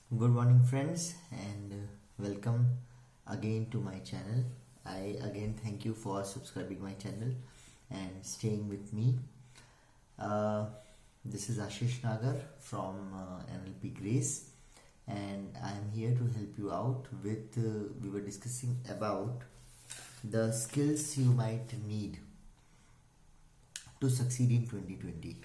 Good morning, friends, and welcome again to my channel. I again thank you for subscribing my channel and staying with me. Uh, this is Ashish Nagar from NLP Grace, and I am here to help you out with. We were discussing about the skills you might need to succeed in 2020.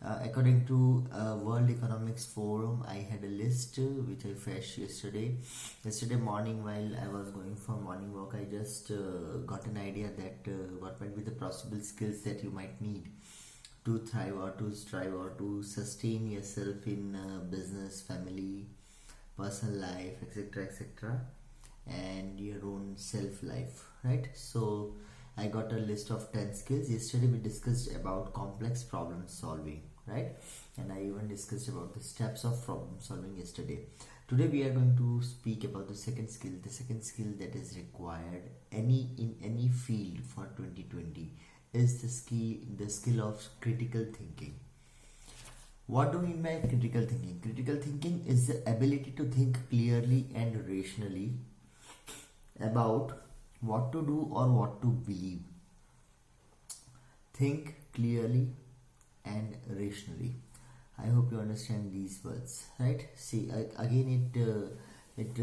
According to World Economics Forum, I had a list which I fetched yesterday. Yesterday morning, while I was going for morning walk, I just got an idea that what might be the possible skills that you might need to thrive or to strive or to sustain yourself in business, family, personal life, etc., etc., and your own self life, right? So I got a list of 10 skills. Yesterday we discussed about complex problem solving, right? And I even discussed about the steps of problem solving yesterday. Today we are going to speak about the second skill that is required in any field for 2020 is the skill of critical thinking. What do we mean by critical thinking? Critical thinking is the ability to think clearly and rationally about what to do or what to believe. Think clearly and rationally. I hope you understand these words, right? See, again, it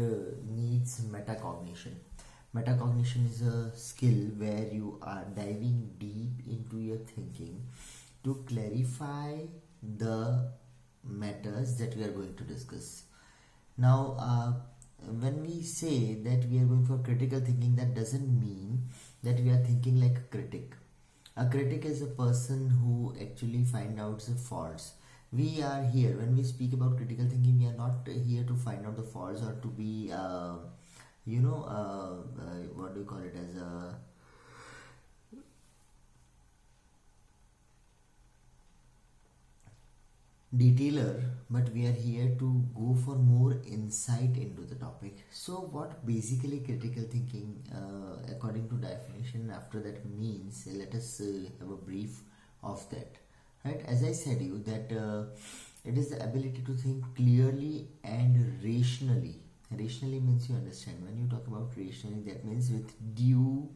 needs metacognition. Metacognition is a skill where you are diving deep into your thinking to clarify the matters that we are going to discuss. Now, when we say that we are going for critical thinking, that doesn't mean that we are thinking like a critic. A critic is a person who actually finds out the faults. We are here, when we speak about critical thinking, we are not here to find out the faults or to be, what do you call it, as a detailer, but we are here to go for more insight into the topic. So what basically critical thinking according to definition after that means, let us have a brief of that, right? As I said you that it is the ability to think clearly and rationally. Rationally means, you understand, when you talk about rationally, that means with due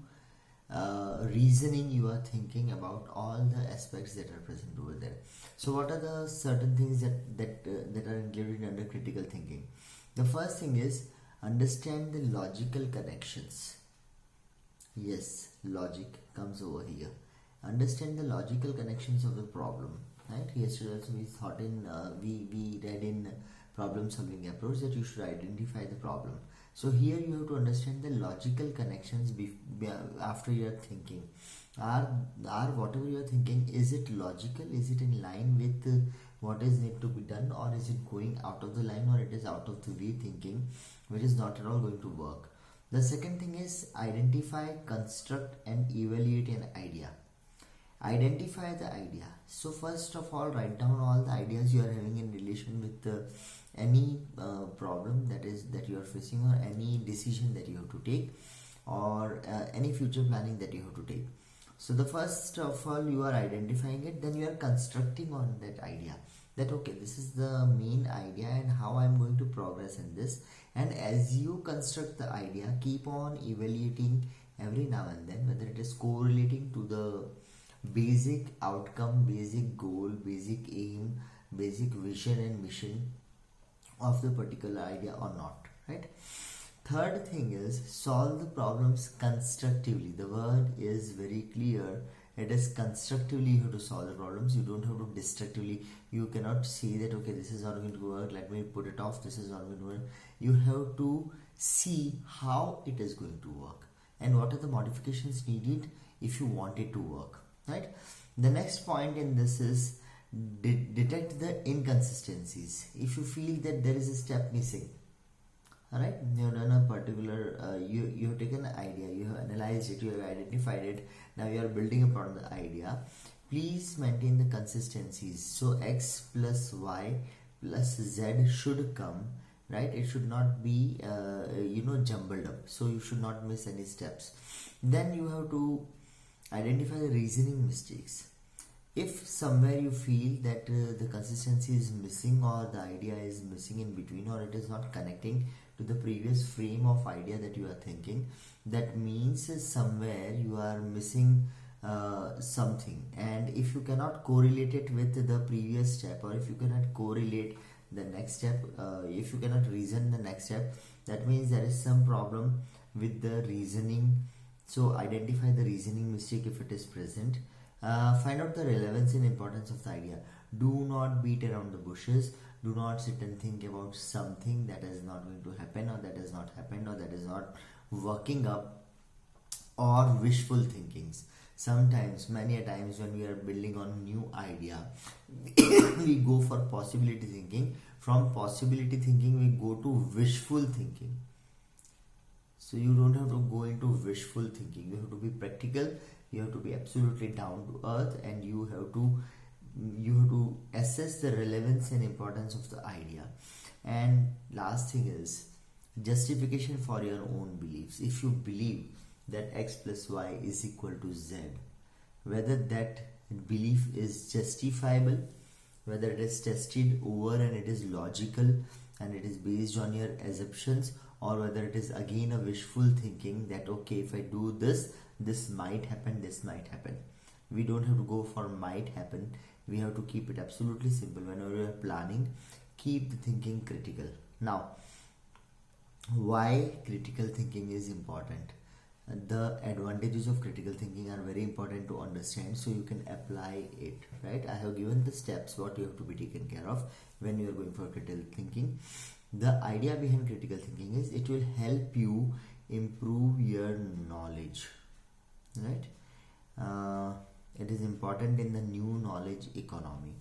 reasoning you are thinking about all the aspects that are present over there. So what are the certain things that are included under critical thinking? The first thing is understand the logical connections. Yes, logic comes over here. Understand the logical connections of the problem, right? Yesterday also we thought in we read in problem solving approach that you should identify the problem. So here you have to understand the logical connections after you are thinking. Are whatever you are thinking, is it logical? Is it in line with what is need to be done, or is it going out of the line, or it is out of the way thinking, which is not at all going to work? The second thing is identify, construct, and evaluate an idea. Identify the idea. So first of all, write down all the ideas you are having in relation with any problem that you are facing, or any decision that you have to take, or any future planning that you have to take. So the first of all, you are identifying it, then you are constructing on that idea, that okay, this is the main idea and how I am going to progress in this. And as you construct the idea, keep on evaluating every now and then whether it is correlating to the basic outcome, basic goal, basic aim, basic vision and mission of the particular idea or not, right? Third thing is solve the problems constructively. The word is very clear. It is constructively you have to solve the problems. You don't have to destructively. You cannot say that okay, this is not going to work, let me put it off, this is not going to work. You have to see how it is going to work and what are the modifications needed if you want it to work, right? The next point in this is detect the inconsistencies. If you feel that there is a step missing, all right, you have done a particular you have taken an idea, you have analyzed it, you have identified it, now you are building upon the idea. Please maintain the consistencies. So x plus y plus z should come, right? It should not be jumbled up, so you should not miss any steps. Then you have to identify the reasoning mistakes. If somewhere you feel that the consistency is missing, or the idea is missing in between, or it is not connecting to the previous frame of idea that you are thinking, that means somewhere you are missing something. And if you cannot correlate it with the previous step, or if you cannot correlate the next step, if you cannot reason the next step, that means there is some problem with the reasoning. So identify the reasoning mistake if it is present. Find out the relevance and importance of the idea. Do not beat around the bushes. Do not sit and think about something that is not going to happen, or that has not happened, or that is not working up, or wishful thinkings. Sometimes, many a times, when we are building on new idea, we go for possibility thinking. From possibility thinking, we go to wishful thinking. So you don't have to go into wishful thinking. You have to be practical. You have to be absolutely down to earth, and you have to assess the relevance and importance of the idea. And last thing is justification for your own beliefs. If you believe that x plus y is equal to z, whether that belief is justifiable, whether it is tested over and it is logical and it is based on your assumptions, or whether it is again a wishful thinking that okay, if I do this, this might happen, this might happen. We don't have to go for might happen. We have to keep it absolutely simple. Whenever you are planning, keep the thinking critical. Now, why critical thinking is important? The advantages of critical thinking are very important to understand, so you can apply it, right? I have given the steps what you have to be taken care of when you are going for critical thinking. The idea behind critical thinking is it will help you improve your knowledge, right? It is important in the new knowledge economy.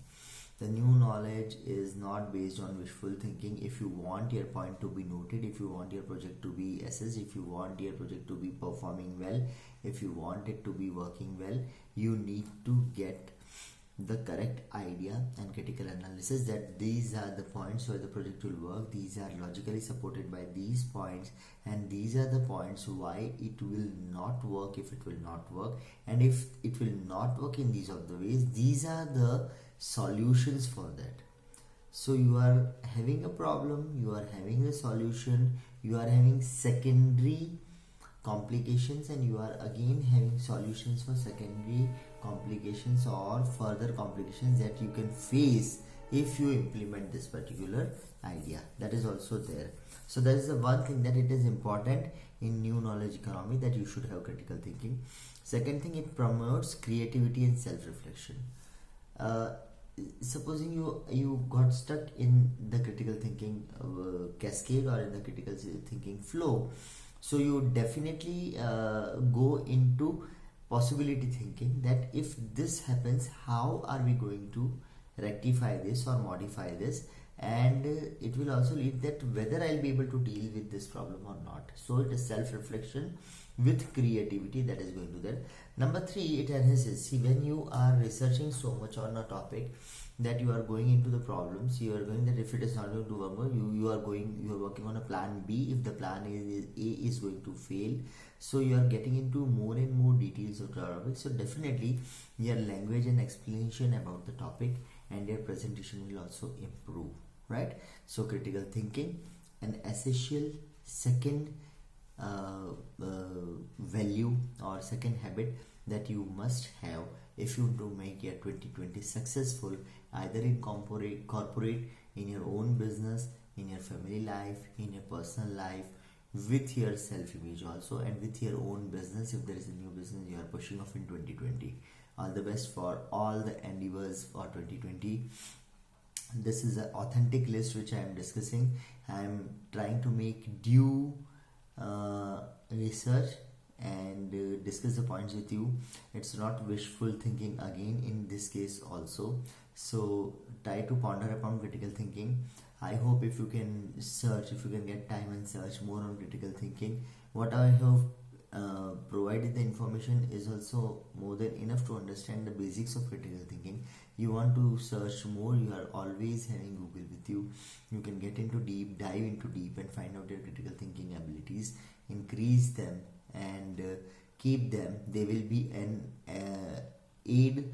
The new knowledge is not based on wishful thinking. If you want your point to be noted, if you want your project to be assessed, if you want your project to be performing well, if you want it to be working well, you need to get the correct idea and critical analysis that these are the points where the project will work, these are logically supported by these points, and these are the points why it will not work if it will not work, and if it will not work in these of the ways, these are the solutions for that. So you are having a problem, you are having a solution, you are having secondary complications, and you are again having solutions for secondary complications or further complications that you can face if you implement this particular idea. That is also there. So that is the one thing that it is important in new knowledge economy, that you should have critical thinking. Second thing, it promotes creativity and self-reflection. Supposing you got stuck in the critical thinking cascade or in the critical thinking flow, so you definitely go into possibility thinking, that if this happens, how are we going to rectify this or modify this, and it will also lead that whether I'll be able to deal with this problem or not. So it is self-reflection with creativity that is going to there. Number 3, it enhances. See, when you are researching so much on a topic that you are going into the problems, you are going that if it is not going to work, you are working on a plan B if the plan A is going to fail. So you are getting into more and more details of the topic. So definitely your language and explanation about the topic and your presentation will also improve, right? So critical thinking, an essential second value or second habit that you must have if you want to make your 2020 successful, either in corporate, in your own business, in your family life, in your personal life, with your self-image also, and with your own business. If there is a new business you are pushing off in 2020, all the best for all the endeavors for 2020. This is an authentic list which I am discussing. I am trying to make due research and discuss the points with you. It's not wishful thinking again in this case also. So try to ponder upon critical thinking. I hope if you can search, if you can get time and search more on critical thinking. What I have provided the information is also more than enough to understand the basics of critical thinking. You want to search more, you are always having Google with you. You can get into deep, dive into deep and find out your critical thinking abilities, increase them and keep them. They will be an aid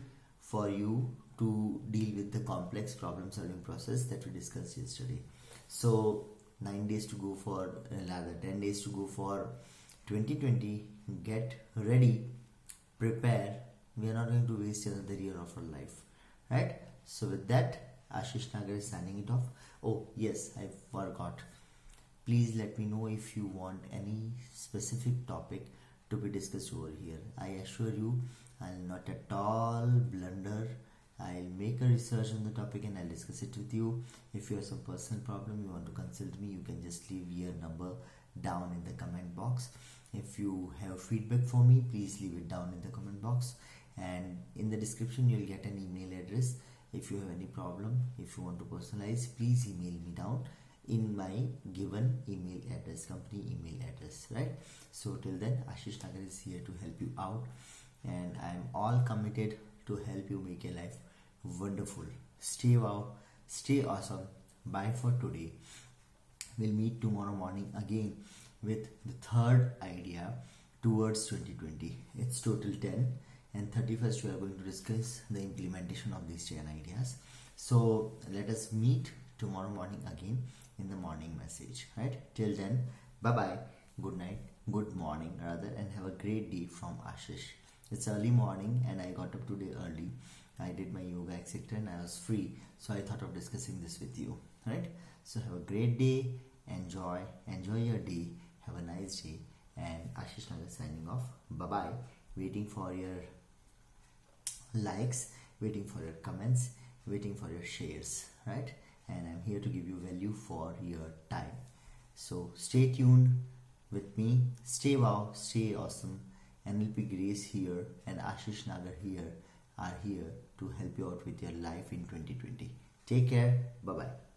for you to deal with the complex problem solving process that we discussed yesterday. So 9 days to go for, rather 10 days to go for 2020. Get ready, prepare. We are not going to waste another year of our life, right? So with that, Ashish Nagar is signing it off. Oh yes, I forgot. Please let me know if you want any specific topic to be discussed over here. I assure you, I'll not at all blunder. I'll make a research on the topic and I'll discuss it with you. If you have some personal problem, you want to consult me, you can just leave your number down in the comment box. If you have feedback for me, please leave it down in the comment box, and in the description you'll get an email address. If you have any problem, if you want to personalize, please email me down in my given email address, company email address, right? So till then, Ashish Nagar is here to help you out, and I'm all committed to help you make your life wonderful. Stay wow, stay awesome. Bye for today. We'll meet tomorrow morning again with the third idea towards 2020. It's total 10, and 31st we are going to discuss the implementation of these 10 ideas. So let us meet tomorrow morning again in the morning message, right? Till then, bye bye, good night, good morning rather, and have a great day from Ashish. It's early morning and I got up today early. I did my yoga etc. and I was free, so I thought of discussing this with you, right? So have a great day, enjoy your day, have a nice day, and Ashish Nagar signing off. Bye bye. Waiting for your likes, waiting for your comments, waiting for your shares, right? And I'm here to give you value for your time. So stay tuned with me. Stay wow, stay awesome. NLP Grace here and Ashish Nagar here are here to help you out with your life in 2020. Take care. Bye bye.